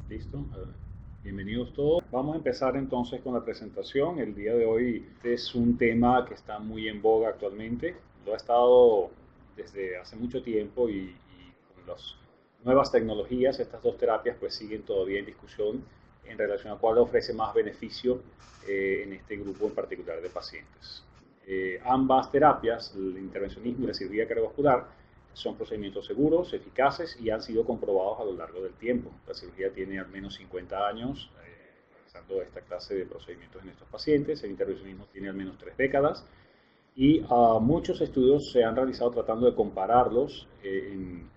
Listo. Bienvenidos todos. Vamos a empezar entonces con la presentación. El día de hoy es un tema que está muy en boga actualmente. Lo ha estado desde hace mucho tiempo y con las nuevas tecnologías, estas dos terapias pues siguen todavía en discusión en relación a cuál ofrece más beneficio en este grupo en particular de pacientes. Ambas terapias, el intervencionismo y la cirugía cardiovascular, son procedimientos seguros, eficaces y han sido comprobados a lo largo del tiempo. La cirugía tiene al menos 50 años realizando esta clase de procedimientos en estos pacientes. El intervencionismo tiene al menos 3 décadas y muchos estudios se han realizado tratando de compararlos en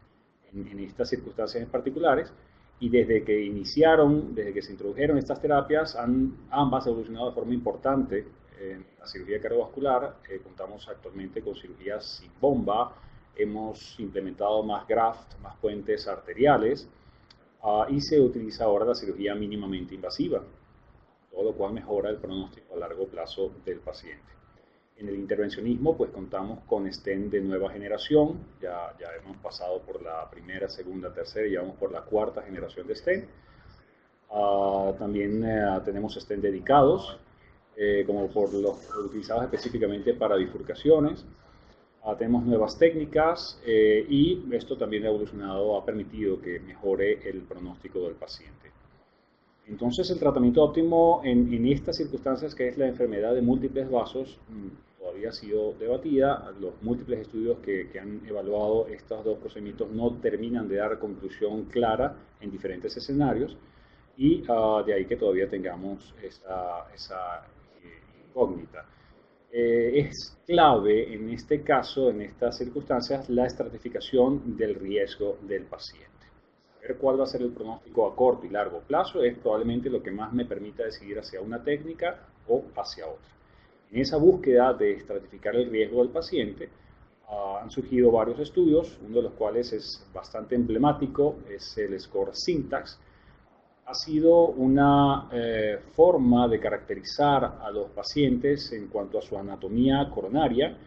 estas circunstancias en particulares. Y desde que se introdujeron estas terapias, ambas han evolucionado de forma importante. En la cirugía cardiovascular contamos actualmente con cirugías sin bomba, hemos implementado más graft, más puentes arteriales y se utiliza ahora la cirugía mínimamente invasiva, todo lo cual mejora el pronóstico a largo plazo del paciente. En el intervencionismo, pues contamos con stent de nueva generación, ya hemos pasado por la primera, segunda, tercera y ya vamos por la cuarta generación de stent. También tenemos stent dedicados, como por los utilizados específicamente para bifurcaciones. Tenemos nuevas técnicas y esto también ha evolucionado, ha permitido que mejore el pronóstico del paciente. Entonces el tratamiento óptimo en estas circunstancias, que es la enfermedad de múltiples vasos, todavía ha sido debatida. Los múltiples estudios que han evaluado estos dos procedimientos no terminan de dar conclusión clara en diferentes escenarios y de ahí que todavía tengamos esa incógnita. Es clave en este caso, en estas circunstancias, la estratificación del riesgo del paciente. Saber cuál va a ser el pronóstico a corto y largo plazo es probablemente lo que más me permita decidir hacia una técnica o hacia otra. En esa búsqueda de estratificar el riesgo del paciente, han surgido varios estudios, uno de los cuales es bastante emblemático, es el score Syntax. Ha sido una forma de caracterizar a los pacientes en cuanto a su anatomía coronaria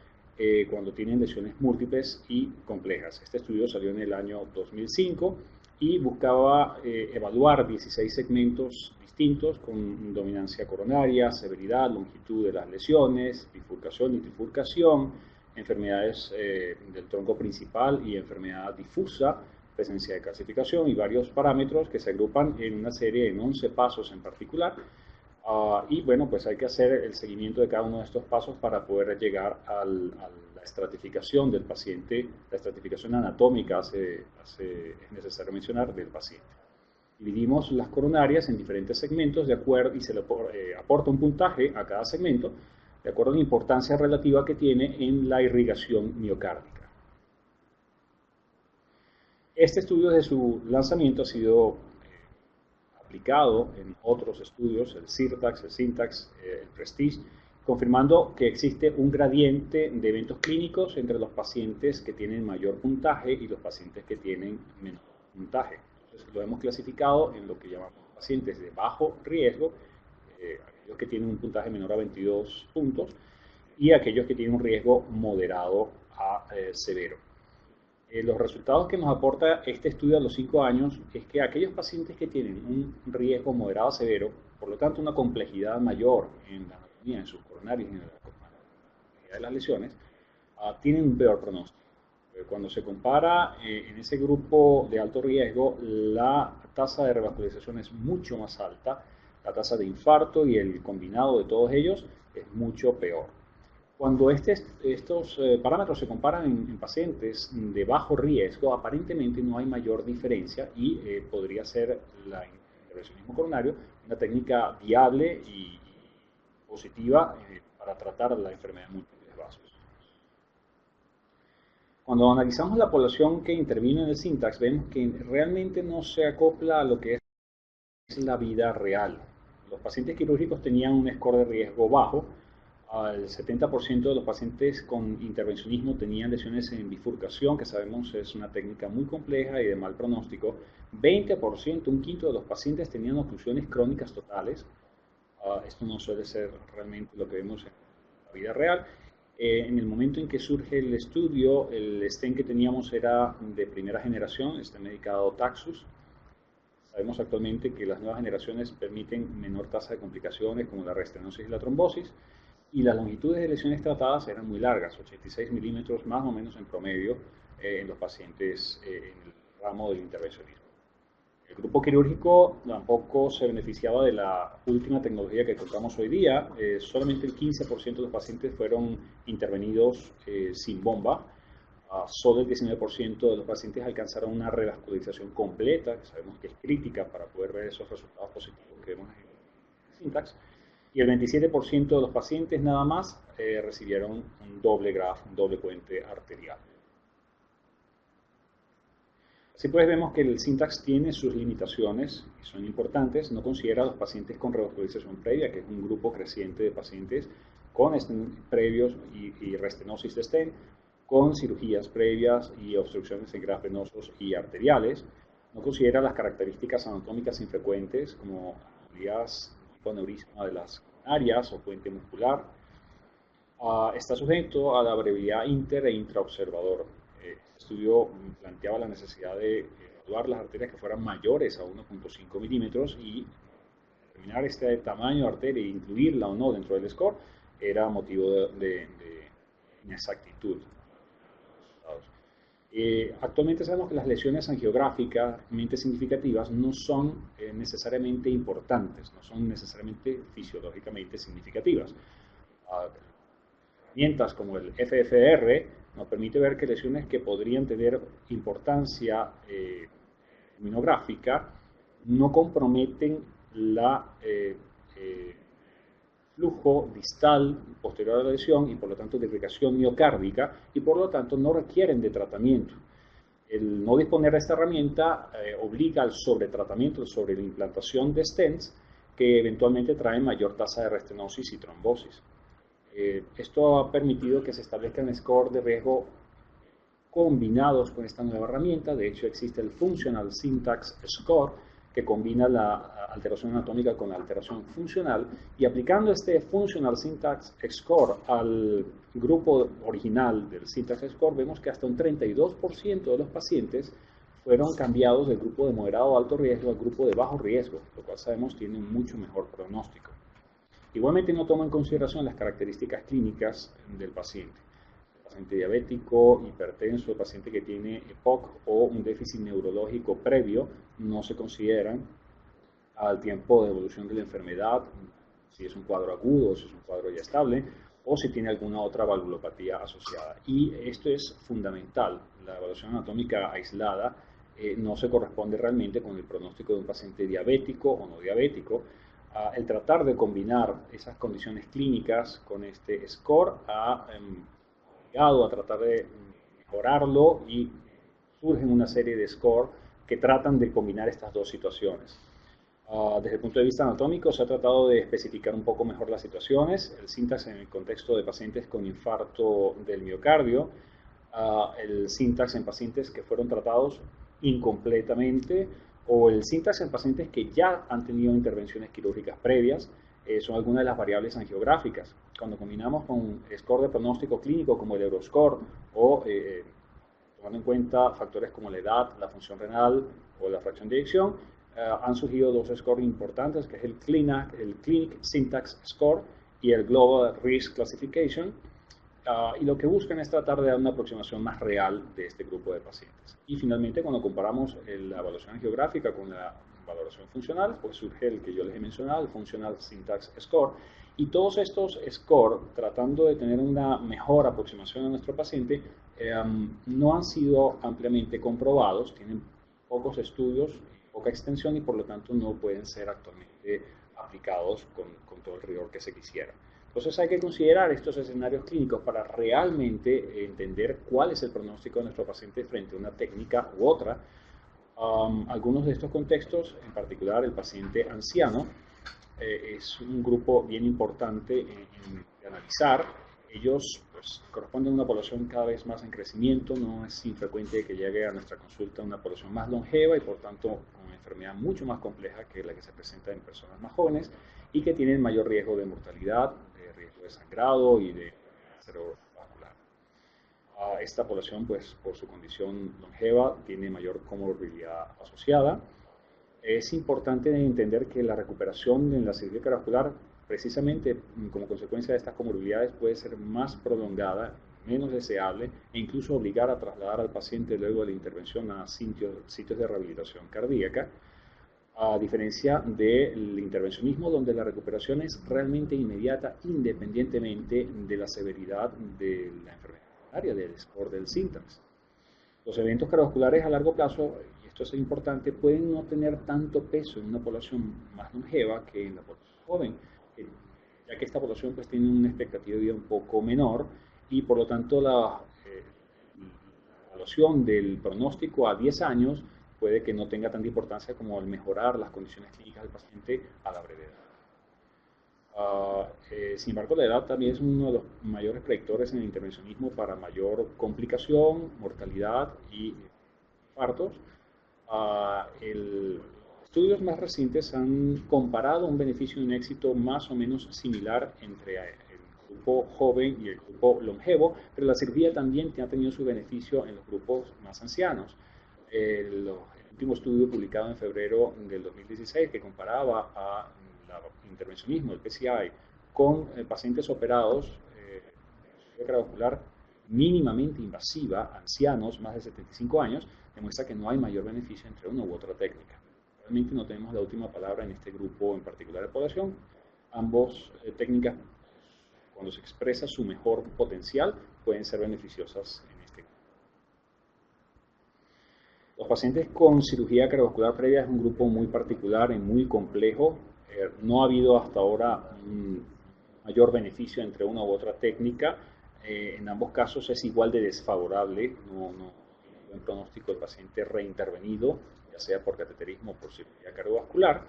cuando tienen lesiones múltiples y complejas. Este estudio salió en el año 2005 y buscaba evaluar 16 segmentos distintos con dominancia coronaria, severidad, longitud de las lesiones, bifurcación y trifurcación, enfermedades del tronco principal y enfermedad difusa, presencia de calcificación y varios parámetros que se agrupan en una serie de 11 pasos en particular. Y bueno, pues hay que hacer el seguimiento de cada uno de estos pasos para poder llegar a la estratificación del paciente, la estratificación anatómica es necesario mencionar del paciente. Dividimos las coronarias en diferentes segmentos de acuerdo y se le aporta un puntaje a cada segmento de acuerdo a la importancia relativa que tiene en la irrigación miocárdica. Este estudio de su lanzamiento ha sido aplicado en otros estudios, el CIRTAX, el SYNTAX, el Prestige, confirmando que existe un gradiente de eventos clínicos entre los pacientes que tienen mayor puntaje y los pacientes que tienen menor puntaje. Entonces lo hemos clasificado en lo que llamamos pacientes de bajo riesgo, aquellos que tienen un puntaje menor a 22 puntos, y aquellos que tienen un riesgo moderado a severo. Los resultados que nos aporta este estudio a los 5 años es que aquellos pacientes que tienen un riesgo moderado a severo, por lo tanto una complejidad mayor en la anatomía, en sus coronarios y en la complejidad de las lesiones, tienen un peor pronóstico. Cuando se compara en ese grupo de alto riesgo, la tasa de revascularización es mucho más alta, la tasa de infarto y el combinado de todos ellos es mucho peor. Cuando estos parámetros se comparan en pacientes de bajo riesgo, aparentemente no hay mayor diferencia y podría ser el intervencionismo coronario una técnica viable y positiva para tratar la enfermedad de múltiples vasos. Cuando analizamos la población que intervino en el SYNTAX, vemos que realmente no se acopla a lo que es la vida real. Los pacientes quirúrgicos tenían un score de riesgo bajo. El 70% de los pacientes con intervencionismo tenían lesiones en bifurcación, que sabemos es una técnica muy compleja y de mal pronóstico. 20%, un quinto de los pacientes tenían oclusiones crónicas totales. Esto no suele ser realmente lo que vemos en la vida real. En el momento en que surge el estudio, el stent que teníamos era de primera generación, stent medicado Taxus. Sabemos actualmente que las nuevas generaciones permiten menor tasa de complicaciones como la restenosis y la trombosis, y las longitudes de lesiones tratadas eran muy largas, 86 milímetros más o menos en promedio en los pacientes en el ramo del intervencionismo. El grupo quirúrgico tampoco se beneficiaba de la última tecnología que contamos hoy día. Solamente el 15% de los pacientes fueron intervenidos sin bomba. Solo el 19% de los pacientes alcanzaron una revascularización completa, que sabemos que es crítica para poder ver esos resultados positivos que vemos en el Syntax. Y el 27% de los pacientes nada más recibieron un doble grafo, un doble puente arterial. Así pues vemos que el Syntax tiene sus limitaciones y son importantes. No considera a los pacientes con revascularización previa, que es un grupo creciente de pacientes con stent previos y restenosis de stent, con cirugías previas y obstrucciones en grafos venosos y arteriales. No considera las características anatómicas infrecuentes como anomalias tipo aneurisma de las coronarias o puente muscular. Está sujeto a la variabilidad inter e intraobservador. Este estudio planteaba la necesidad de evaluar las arterias que fueran mayores a 1.5 milímetros y determinar este tamaño de arteria e incluirla o no dentro del score era motivo de inexactitud. Actualmente sabemos que las lesiones angiográficamente significativas no son necesariamente importantes, no son necesariamente fisiológicamente significativas. Herramientas como el FFR nos permite ver que lesiones que podrían tener importancia terminográfica no comprometen la flujo distal posterior a la lesión y por lo tanto de irrigación miocárdica y por lo tanto no requieren de tratamiento. El no disponer de esta herramienta obliga al sobretratamiento, sobre la implantación de stents que eventualmente traen mayor tasa de restenosis y trombosis. Esto ha permitido que se establezcan scores de riesgo combinados con esta nueva herramienta. De hecho, existe el Functional Syntax Score, que combina la alteración anatómica con la alteración funcional, y aplicando este Functional Syntax Score al grupo original del Syntax Score, vemos que hasta un 32% de los pacientes fueron cambiados del grupo de moderado o alto riesgo al grupo de bajo riesgo, lo cual sabemos tiene un mucho mejor pronóstico. Igualmente no toma en consideración las características clínicas del paciente. El paciente diabético, hipertenso, el paciente que tiene EPOC o un déficit neurológico previo no se consideran al tiempo de evolución de la enfermedad, si es un cuadro agudo, si es un cuadro ya estable, o si tiene alguna otra valvulopatía asociada. Y esto es fundamental. La evaluación anatómica aislada no se corresponde realmente con el pronóstico de un paciente diabético o no diabético. El tratar de combinar esas condiciones clínicas con este score ha obligado a tratar de mejorarlo y surgen una serie de scores que tratan de combinar estas dos situaciones. Desde el punto de vista anatómico se ha tratado de especificar un poco mejor las situaciones, el Syntax en el contexto de pacientes con infarto del miocardio, el Syntax en pacientes que fueron tratados incompletamente o el Syntax en pacientes que ya han tenido intervenciones quirúrgicas previas, son algunas de las variables angiográficas. Cuando combinamos con score de pronóstico clínico como el Euroscore o tomando en cuenta factores como la edad, la función renal o la fracción de eyección, han surgido dos scores importantes, que es el Clinic Syntax Score y el Global Risk Classification, y lo que buscan es tratar de dar una aproximación más real de este grupo de pacientes. Y finalmente, cuando comparamos la evaluación geográfica con la valoración funcional, pues surge el que yo les he mencionado, el Functional Syntax Score, y todos estos scores, tratando de tener una mejor aproximación a nuestro paciente, no han sido ampliamente comprobados, tienen pocos estudios, poca extensión y por lo tanto no pueden ser actualmente aplicados con todo el rigor que se quisiera. Entonces hay que considerar estos escenarios clínicos para realmente entender cuál es el pronóstico de nuestro paciente frente a una técnica u otra. Algunos de estos contextos, en particular el paciente anciano, es un grupo bien importante en analizar. Ellos pues, corresponden a una población cada vez más en crecimiento, no es infrecuente que llegue a nuestra consulta una población más longeva y por tanto con una enfermedad mucho más compleja que la que se presenta en personas más jóvenes y que tienen mayor riesgo de mortalidad, de riesgo de sangrado y de cerebrovascular. Esta población, pues, por su condición longeva, tiene mayor comorbilidad asociada Es importante entender que la recuperación en la cirugía cardiovascular, precisamente como consecuencia de estas comorbilidades, puede ser más prolongada, menos deseable e incluso obligar a trasladar al paciente luego de la intervención a sitios de rehabilitación cardíaca, a diferencia del intervencionismo donde la recuperación es realmente inmediata independientemente de la severidad de la enfermedad coronaria, del score del SYNTAX. Los eventos cardiovasculares a largo plazo, y esto es importante, pueden no tener tanto peso en una población más longeva que en la población joven, ya que esta población pues tiene una expectativa de vida un poco menor y por lo tanto la evaluación del pronóstico a 10 años puede que no tenga tanta importancia como el mejorar las condiciones clínicas del paciente a la brevedad. Sin embargo, la edad también es uno de los mayores predictores en el intervencionismo para mayor complicación, mortalidad y infartos. Estudios más recientes han comparado un beneficio y un éxito más o menos similar entre el grupo joven y el grupo longevo, pero la cirugía también ha tenido su beneficio en los grupos más ancianos. El último estudio publicado en febrero del 2016 que comparaba a el intervencionismo, el PCI, con pacientes operados de cirugía cardiovascular mínimamente invasiva, ancianos, más de 75 años, demuestra que no hay mayor beneficio entre una u otra técnica. Realmente no tenemos la última palabra en este grupo en particular de población. Ambos técnicas, cuando se expresa su mejor potencial, pueden ser beneficiosas en este grupo. Los pacientes con cirugía cardiovascular previa es un grupo muy particular y muy complejo. No ha habido hasta ahora un mayor beneficio entre una u otra técnica. En ambos casos es igual de desfavorable, no hay un pronóstico del paciente reintervenido, ya sea por cateterismo o por cirugía cardiovascular.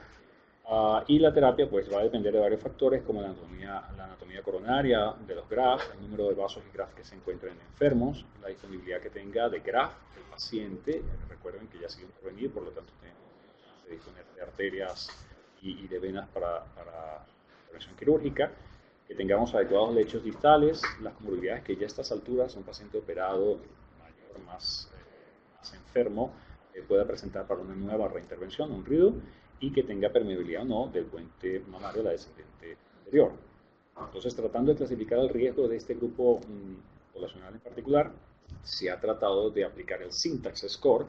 Y la terapia pues va a depender de varios factores como la anatomía coronaria, de los grafts, el número de vasos y grafts que se encuentren enfermos, la disponibilidad que tenga de graft el paciente. Recuerden que ya ha sido intervenido, por lo tanto tenemos chance de disponer de arterias y de venas para intervención quirúrgica, que tengamos adecuados lechos distales, las comorbilidades que ya a estas alturas un paciente operado mayor, más enfermo, pueda presentar para una nueva reintervención, un RIDU, y que tenga permeabilidad o no del puente mamario a la descendente anterior. Entonces, tratando de clasificar el riesgo de este grupo poblacional en particular, se ha tratado de aplicar el SYNTAX Score.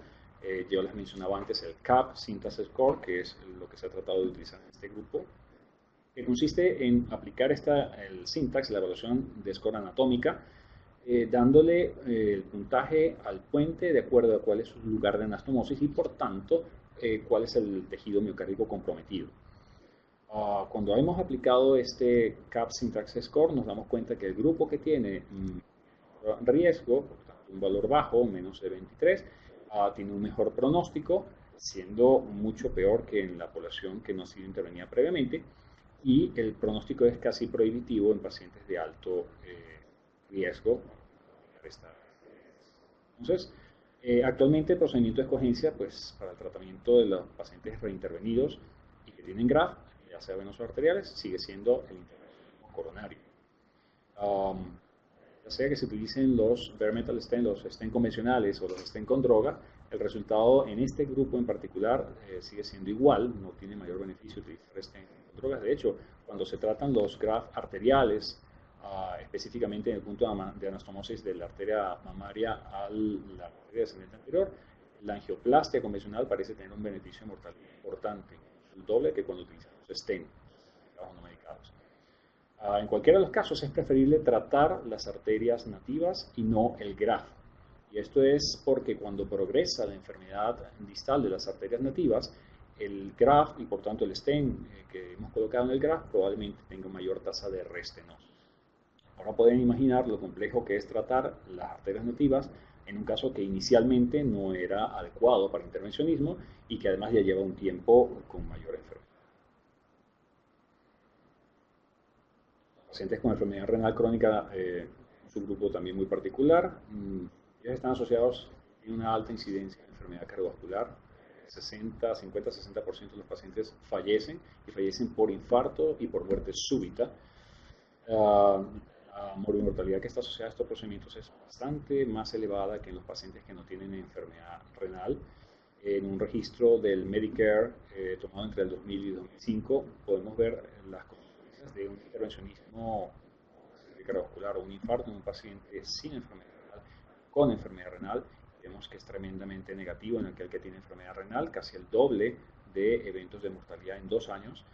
Yo les mencionaba antes el CAP SYNTAX Score, que es lo que se ha tratado de utilizar en este grupo, que consiste en aplicar el SYNTAX, la evaluación de score anatómica, dándole el puntaje al puente de acuerdo a cuál es su lugar de anastomosis y por tanto cuál es el tejido miocárdico comprometido. Cuando hemos aplicado este CAP Syntax Score nos damos cuenta que el grupo que tiene riesgo, por tanto un valor bajo, menos de 23, tiene un mejor pronóstico, siendo mucho peor que en la población que no ha sido intervenida previamente, y el pronóstico es casi prohibitivo en pacientes de alto riesgo. Entonces, actualmente el procedimiento de escogencia pues, para el tratamiento de los pacientes reintervenidos y que tienen graft, ya sea venosos arteriales, sigue siendo el intervencionismo coronario. Ya sea que se utilicen los bare metal stent, los stent convencionales o los stent con droga, el resultado en este grupo en particular sigue siendo igual, no tiene mayor beneficio utilizar stent con drogas. De hecho, cuando se tratan los graft arteriales, específicamente en el punto de anastomosis de la arteria mamaria a la arteria descendente anterior, la angioplastia convencional parece tener un beneficio de mortalidad importante, el doble que cuando utilizamos stent, no medicados. En cualquiera de los casos es preferible tratar las arterias nativas y no el graft. Y esto es porque cuando progresa la enfermedad distal de las arterias nativas, el graft y por tanto el stent que hemos colocado en el graft probablemente tenga mayor tasa de restenosis. Ahora pueden imaginar lo complejo que es tratar las arterias nativas en un caso que inicialmente no era adecuado para intervencionismo y que además ya lleva un tiempo con mayor enfermedad. Pacientes con enfermedad renal crónica es un grupo también muy particular. Ellos están asociados a una alta incidencia de enfermedad cardiovascular. 50-60% de los pacientes fallecen y fallecen por infarto y por muerte súbita. La morbimortalidad que está asociada a estos procedimientos es bastante más elevada que en los pacientes que no tienen enfermedad renal. En un registro del Medicare tomado entre el 2000 y 2005, podemos ver las consecuencias de un intervencionismo cardiovascular o un infarto en un paciente sin enfermedad renal, con enfermedad renal. Vemos que es tremendamente negativo en aquel que tiene enfermedad renal, casi el doble de eventos de mortalidad en 2 años.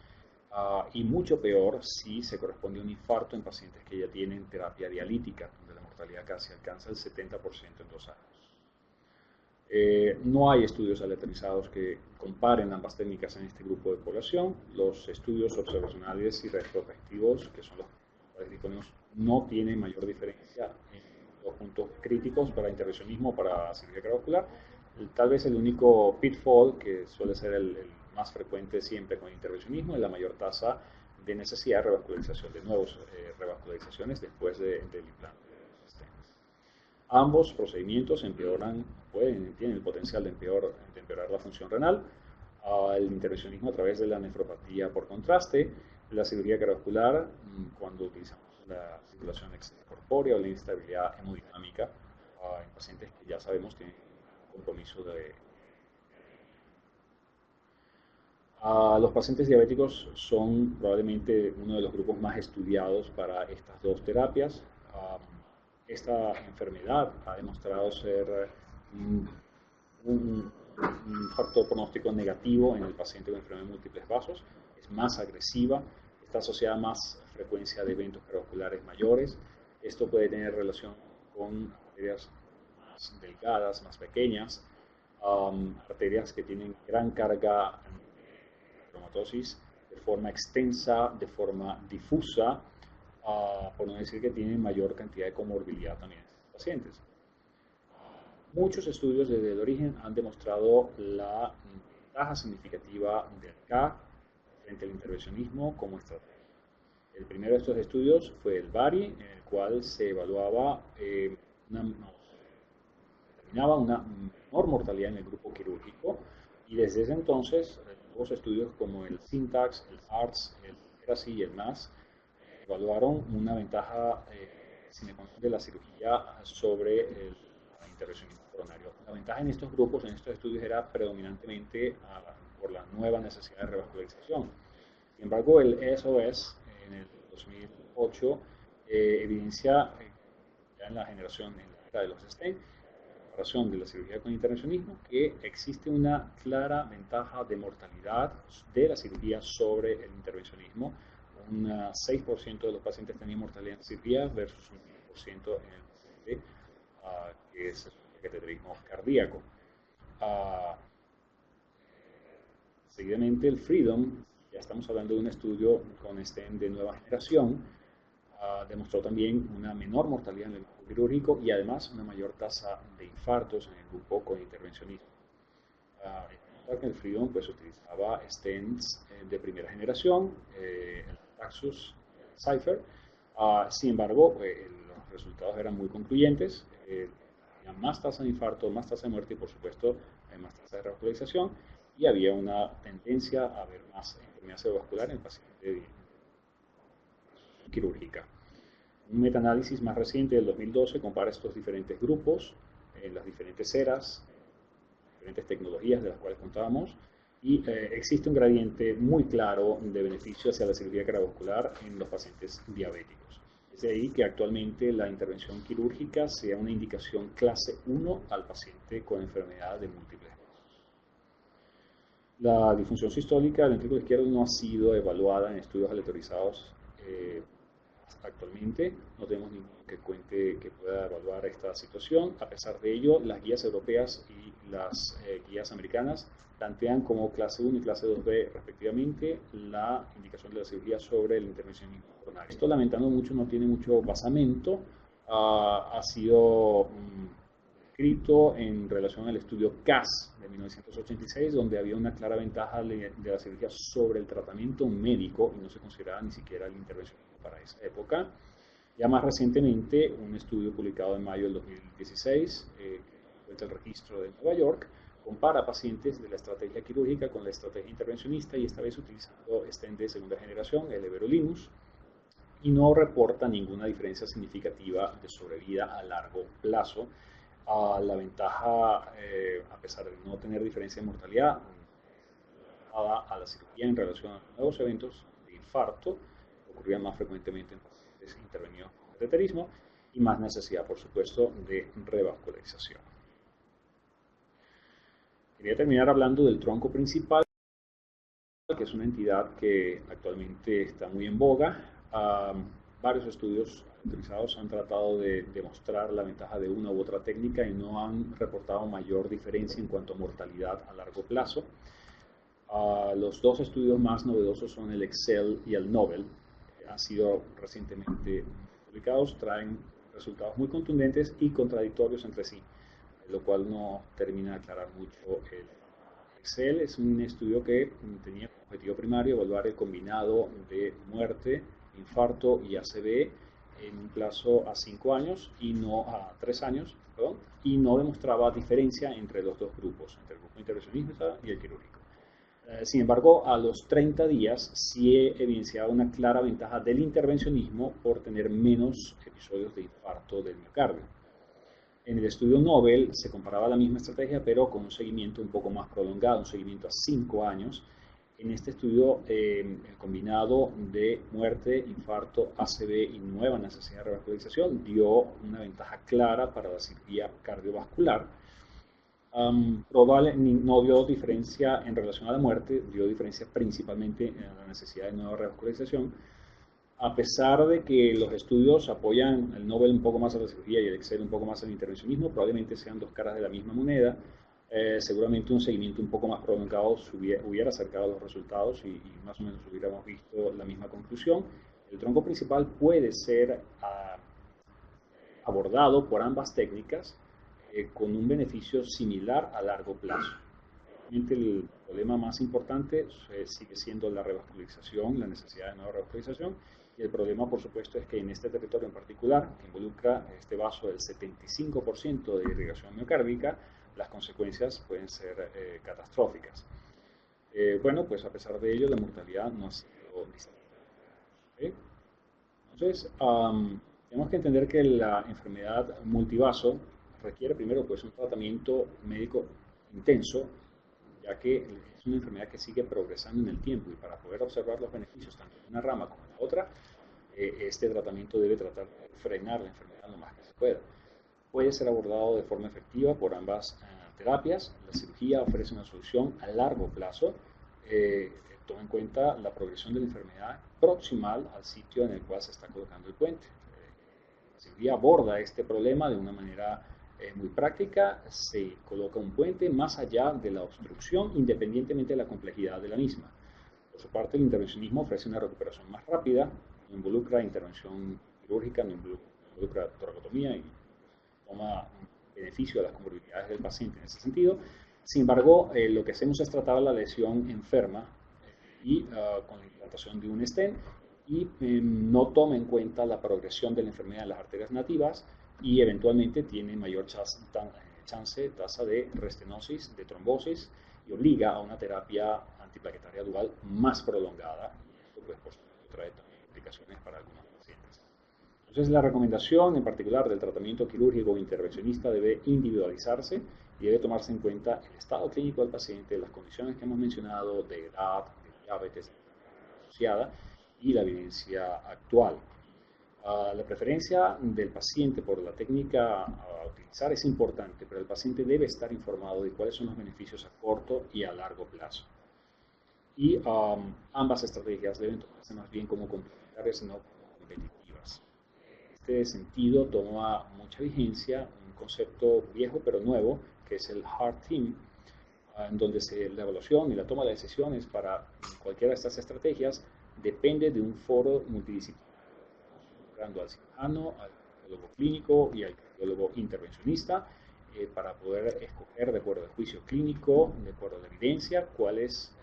Y mucho peor si se corresponde a un infarto en pacientes que ya tienen terapia dialítica, donde la mortalidad casi alcanza el 70% en 2 años. No hay estudios aleatorizados que comparen ambas técnicas en este grupo de población. Los estudios observacionales y retrospectivos, que son los cuales disponemos, no tienen mayor diferencia en los puntos críticos para intervencionismo, para cirugía cardiovascular. Tal vez el único pitfall, que suele ser el más frecuente siempre con intervencionismo, es la mayor tasa de necesidad de revascularización, de nuevas revascularizaciones después del implante. Ambos procedimientos tienen el potencial de empeorar la función renal. El intervencionismo a través de la nefropatía por contraste, la cirugía cardiovascular cuando utilizamos la circulación extracorpórea o la instabilidad hemodinámica en pacientes que ya sabemos tienen compromiso de... Los pacientes diabéticos son probablemente uno de los grupos más estudiados para estas dos terapias. Esta enfermedad ha demostrado ser un factor pronóstico negativo en el paciente con enfermedad de múltiples vasos. Es más agresiva, está asociada a más frecuencia de eventos cardiovasculares mayores. Esto puede tener relación con arterias más delgadas, más pequeñas, arterias que tienen gran carga de cromatosis de forma extensa, de forma difusa, por no decir que tienen mayor cantidad de comorbilidad también en estos pacientes. Muchos estudios desde el origen han demostrado la ventaja significativa del CA frente al intervencionismo como estrategia. El primero de estos estudios fue el BARI, en el cual se evaluaba determinaba una menor mortalidad en el grupo quirúrgico, y desde ese entonces nuevos estudios como el SYNTAX, el ARTS, el ERASI y el MAS evaluaron una ventaja de la cirugía sobre el intervencionismo coronario. La ventaja en estos grupos, en estos estudios, era predominantemente por la nueva necesidad de revascularización. Sin embargo, el ESOS en el 2008 evidencia ya en la generación en la era de los STEM, en comparación de la cirugía con intervencionismo, que existe una clara ventaja de mortalidad de la cirugía sobre el intervencionismo. Un 6% de los pacientes tenían mortalidad en cirugía versus un 10% en el paciente que es el cateterismo cardíaco. Seguidamente el FREEDOM, ya estamos hablando de un estudio con stent de nueva generación, demostró también una menor mortalidad en el grupo quirúrgico y además una mayor tasa de infartos en el grupo con intervencionismo. En el FREEDOM pues utilizaba stents de primera generación, el Taxus, el Cypher. Sin embargo, los resultados eran muy concluyentes. Había más tasa de infarto, más tasa de muerte y por supuesto más tasa de revascularización, y había una tendencia a ver más enfermedad cerebrovascular en el paciente quirúrgica. Un metaanálisis más reciente del 2012 compara estos diferentes grupos, las diferentes eras, diferentes tecnologías de las cuales contábamos, y existe un gradiente muy claro de beneficio hacia la cirugía cardiovascular en los pacientes diabéticos. Es de ahí que actualmente la intervención quirúrgica sea una indicación clase 1 al paciente con enfermedad de múltiples vasos. La disfunción sistólica del ventrículo izquierdo no ha sido evaluada en estudios aleatorizados actualmente. No tenemos ninguno que cuente que pueda evaluar esta situación. A pesar de ello, las guías europeas y las guías americanas plantean como clase 1 y clase 2B respectivamente la indicación de la cirugía sobre el intervencionismo coronario. Esto, lamentando mucho, no tiene mucho basamento. Ha sido escrito en relación al estudio CAS de 1986, donde había una clara ventaja de la cirugía sobre el tratamiento médico y no se consideraba ni siquiera el intervencionismo para esa época. Ya más recientemente, un estudio publicado en mayo del 2016, que cuenta el registro de Nueva York, compara pacientes de la estrategia quirúrgica con la estrategia intervencionista, y esta vez utilizando stent de segunda generación, el everolimus, y no reporta ninguna diferencia significativa de sobrevida a largo plazo La ventaja, a pesar de no tener diferencia de mortalidad, a la cirugía en relación a nuevos eventos de infarto, ocurrían más frecuentemente en pacientes intervenidos con cateterismo y más necesidad, por supuesto, de revascularización. Quería terminar hablando del tronco principal, que es una entidad que actualmente está muy en boga. Varios estudios autorizados han tratado de demostrar la ventaja de una u otra técnica y no han reportado mayor diferencia en cuanto a mortalidad a largo plazo. Los dos estudios más novedosos son el Excel y el Nobel. Han sido recientemente publicados, traen resultados muy contundentes y contradictorios entre sí, lo cual no termina de aclarar mucho el Excel. Es un estudio que tenía como objetivo primario evaluar el combinado de muerte, infarto y ACV en un plazo a 5 años y no a 3 años, perdón, y no demostraba diferencia entre los dos grupos, entre el grupo intervencionista y el quirúrgico. Sin embargo, a los 30 días sí he evidenciado una clara ventaja del intervencionismo por tener menos episodios de infarto del miocardio. En el estudio Nobel se comparaba la misma estrategia, pero con un seguimiento un poco más prolongado, un seguimiento a 5 años. En este estudio, el combinado de muerte, infarto, ACV y nueva necesidad de revascularización dio una ventaja clara para la cirugía cardiovascular. No dio diferencia en relación a la muerte, dio diferencia principalmente en la necesidad de nueva revascularización. A pesar de que los estudios apoyan el Nobel un poco más a la cirugía y el Excel un poco más al intervencionismo, probablemente sean dos caras de la misma moneda. Seguramente un seguimiento un poco más prolongado hubiera acercado los resultados y más o menos hubiéramos visto la misma conclusión. El tronco principal puede ser abordado por ambas técnicas con un beneficio similar a largo plazo. El problema más importante sigue siendo la revascularización, la necesidad de nueva revascularización, y el problema, por supuesto, es que en este territorio en particular, que involucra este vaso del 75% de irrigación miocárdica, las consecuencias pueden ser catastróficas. Bueno, pues a pesar de ello, la mortalidad no ha sido distinta. ¿Okay? Entonces, tenemos que entender que la enfermedad multivaso requiere primero pues un tratamiento médico intenso, ya que es una enfermedad que sigue progresando en el tiempo y para poder observar los beneficios tanto de una rama como de la otra, este tratamiento debe tratar de frenar la enfermedad lo más que se pueda. Puede ser abordado de forma efectiva por ambas terapias. La cirugía ofrece una solución a largo plazo. Toma en cuenta la progresión de la enfermedad proximal al sitio en el cual se está colocando el puente. La cirugía aborda este problema de una manera muy práctica. Se coloca un puente más allá de la obstrucción, independientemente de la complejidad de la misma. Por su parte, el intervencionismo ofrece una recuperación más rápida, no involucra intervención quirúrgica, no involucra toracotomía y toma beneficio de las comorbilidades del paciente en ese sentido. Sin embargo, lo que hacemos es tratar la lesión enferma y con la implantación de un stent y no toma en cuenta la progresión de la enfermedad en las arterias nativas y eventualmente tiene mayor tasa de restenosis, de trombosis y obliga a una terapia antiplaquetaria dual más prolongada. Y esto, pues, por supuesto, trae también implicaciones para algunos pacientes. Entonces, la recomendación en particular del tratamiento quirúrgico o intervencionista debe individualizarse y debe tomarse en cuenta el estado clínico del paciente, las condiciones que hemos mencionado de edad, de diabetes asociada y la evidencia actual. La preferencia del paciente por la técnica a utilizar es importante, pero el paciente debe estar informado de cuáles son los beneficios a corto y a largo plazo. Y ambas estrategias deben tomarse más bien como complementarias y no como competitivas. En este sentido, toma mucha vigencia un concepto viejo pero nuevo, que es el Heart Team, en donde la evaluación y la toma de decisiones para cualquiera de estas estrategias depende de un foro multidisciplinario, involucrando al cirujano, al cardiólogo clínico y al cardiólogo intervencionista, para poder escoger de acuerdo al juicio clínico, de acuerdo a la evidencia, cuál es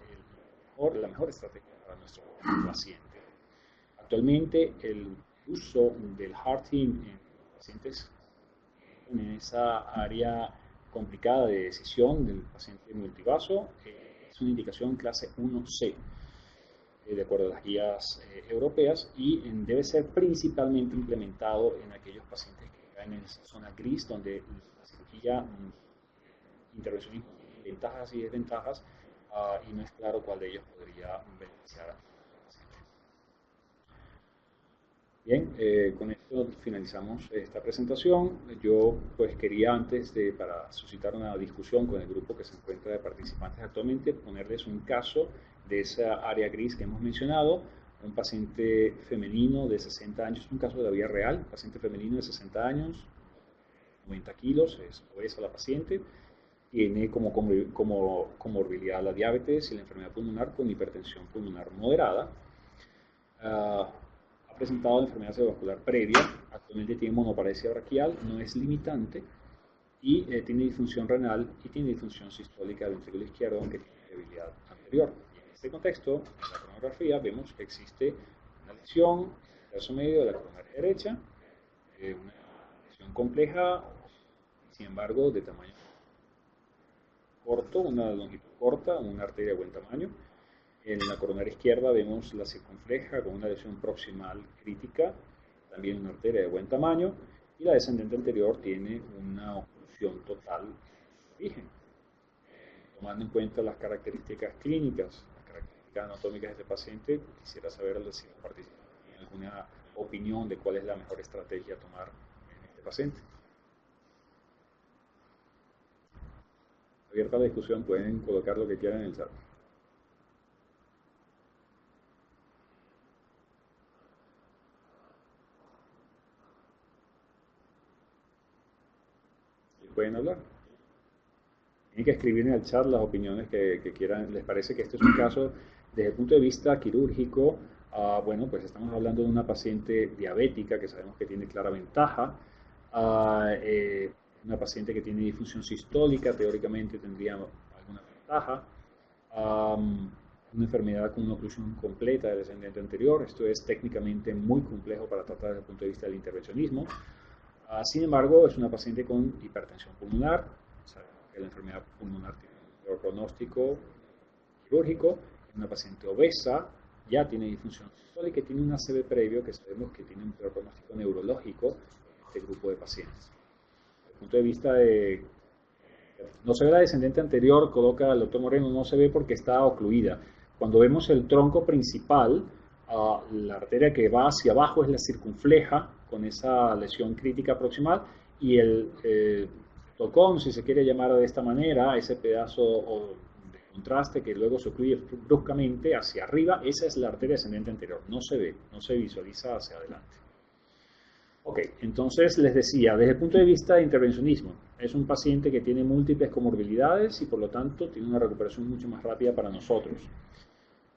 la mejor estrategia para nuestro paciente. Actualmente, el uso del Heart Team en pacientes en esa área complicada de decisión del paciente multivaso es una indicación clase 1C, de acuerdo a las guías europeas, y debe ser principalmente implementado en aquellos pacientes que en esa zona gris donde la cirugía intervencionismo tiene ventajas y desventajas y no es claro cuál de ellos podría beneficiar. Bien, con esto finalizamos esta presentación. Yo pues quería para suscitar una discusión con el grupo que se encuentra de participantes actualmente, ponerles un caso de esa área gris que hemos mencionado, un paciente femenino de 60 años, un caso de la vida real, paciente femenino de 60 años, 90 kilos, es obesa la paciente, tiene como comorbilidad la diabetes y la enfermedad pulmonar con hipertensión pulmonar moderada. Ha presentado enfermedad cerebrovascular previa, actualmente tiene monoparesia braquial, no es limitante, y tiene disfunción renal y tiene disfunción sistólica del ventrículo izquierdo, aunque tiene debilidad anterior. Y en este contexto, en la coronografía, vemos que existe una lesión en el tercio medio de la coronaria derecha, una lesión compleja, sin embargo, de tamaño corto, una longitud corta, una arteria de buen tamaño. En la coronaria izquierda vemos la circunfleja con una lesión proximal crítica, también una arteria de buen tamaño, y la descendente anterior tiene una oclusión total en su origen. Tomando en cuenta las características clínicas, las características anatómicas de este paciente, quisiera saber si los participantes tienen alguna opinión de cuál es la mejor estrategia a tomar en este paciente. Abierta la discusión, pueden colocar lo que quieran en el chat. Pueden hablar. Tienen que escribir en el chat las opiniones que quieran. ¿Les parece que este es un caso desde el punto de vista quirúrgico? Bueno, pues estamos hablando de una paciente diabética que sabemos que tiene clara ventaja. Una paciente que tiene disfunción sistólica, teóricamente tendría alguna ventaja. Una enfermedad con una oclusión completa del descendente anterior. Esto es técnicamente muy complejo para tratar desde el punto de vista del intervencionismo. Sin embargo, es una paciente con hipertensión pulmonar. Sabemos que la enfermedad pulmonar tiene un peor pronóstico quirúrgico. Es una paciente obesa, ya tiene disfunción sistólica y tiene un ACV previo que sabemos que tiene un peor pronóstico neurológico en este grupo de pacientes. Desde el punto de vista de... No se ve la descendente anterior, coloca el doctor Moreno, no se ve porque está ocluida. Cuando vemos el tronco principal, la arteria que va hacia abajo es la circunfleja, con esa lesión crítica proximal, y el tocón, si se quiere llamar de esta manera, ese pedazo de contraste que luego se ocluye bruscamente hacia arriba, esa es la arteria descendente anterior, no se ve, no se visualiza hacia adelante. Ok, entonces les decía, desde el punto de vista de intervencionismo, es un paciente que tiene múltiples comorbilidades y por lo tanto tiene una recuperación mucho más rápida para nosotros.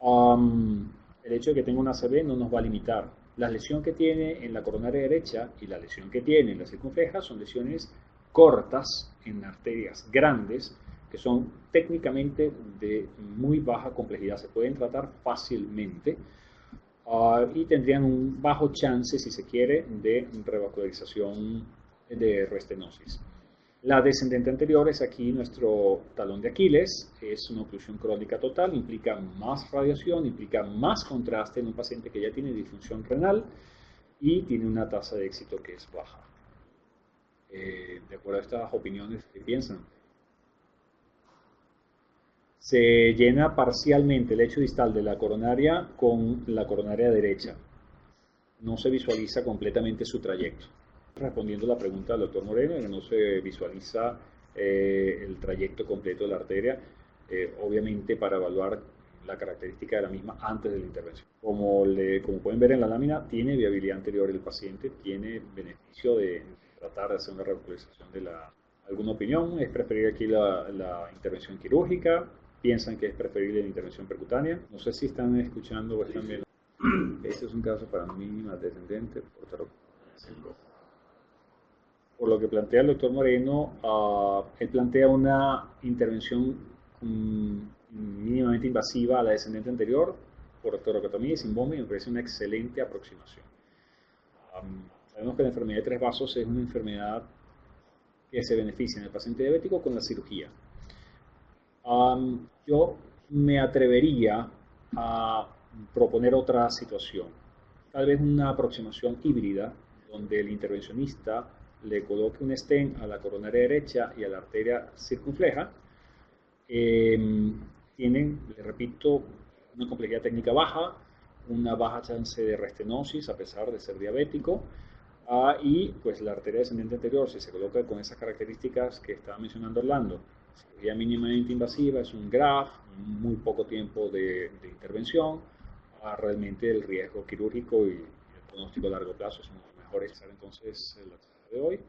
El hecho de que tenga una ACV no nos va a limitar. La lesión que tiene en la coronaria derecha y la lesión que tiene en la circunfleja son lesiones cortas en arterias grandes que son técnicamente de muy baja complejidad, se pueden tratar fácilmente y tendrían un bajo chance, si se quiere, de revascularización de restenosis. La descendente anterior es aquí nuestro talón de Aquiles, es una oclusión crónica total, implica más radiación, implica más contraste en un paciente que ya tiene disfunción renal y tiene una tasa de éxito que es baja. De acuerdo a estas opiniones, ¿qué piensan? Se llena parcialmente el lecho distal de la coronaria con la coronaria derecha. No se visualiza completamente su trayecto. Respondiendo la pregunta del doctor Moreno, que no se visualiza el trayecto completo de la arteria, obviamente para evaluar la característica de la misma antes de la intervención. Como pueden ver en la lámina, tiene viabilidad anterior el paciente, tiene beneficio de tratar de hacer una revascularización de la... ¿Alguna opinión? ¿Es preferible aquí la intervención quirúrgica? ¿Piensan que es preferible la intervención percutánea? No sé si están escuchando o están viendo. Este es un caso para mínima descendente por lo que plantea el doctor Moreno, él plantea una intervención mínimamente invasiva a la descendente anterior por toracotomía y sin bomba, y me parece una excelente aproximación. Sabemos que la enfermedad de tres vasos es una enfermedad que se beneficia en el paciente diabético con la cirugía. Yo me atrevería a proponer otra situación, tal vez una aproximación híbrida, donde el intervencionista le coloque un stent a la coronaria derecha y a la arteria circunfleja, tienen, les repito, una complejidad técnica baja, una baja chance de restenosis a pesar de ser diabético, y pues la arteria descendente anterior, si se coloca con esas características que estaba mencionando Orlando, cirugía mínimamente invasiva, es un graft, muy poco tiempo de intervención, realmente el riesgo quirúrgico y el pronóstico a largo plazo es mucho mejor. Entonces, la charla de hoy.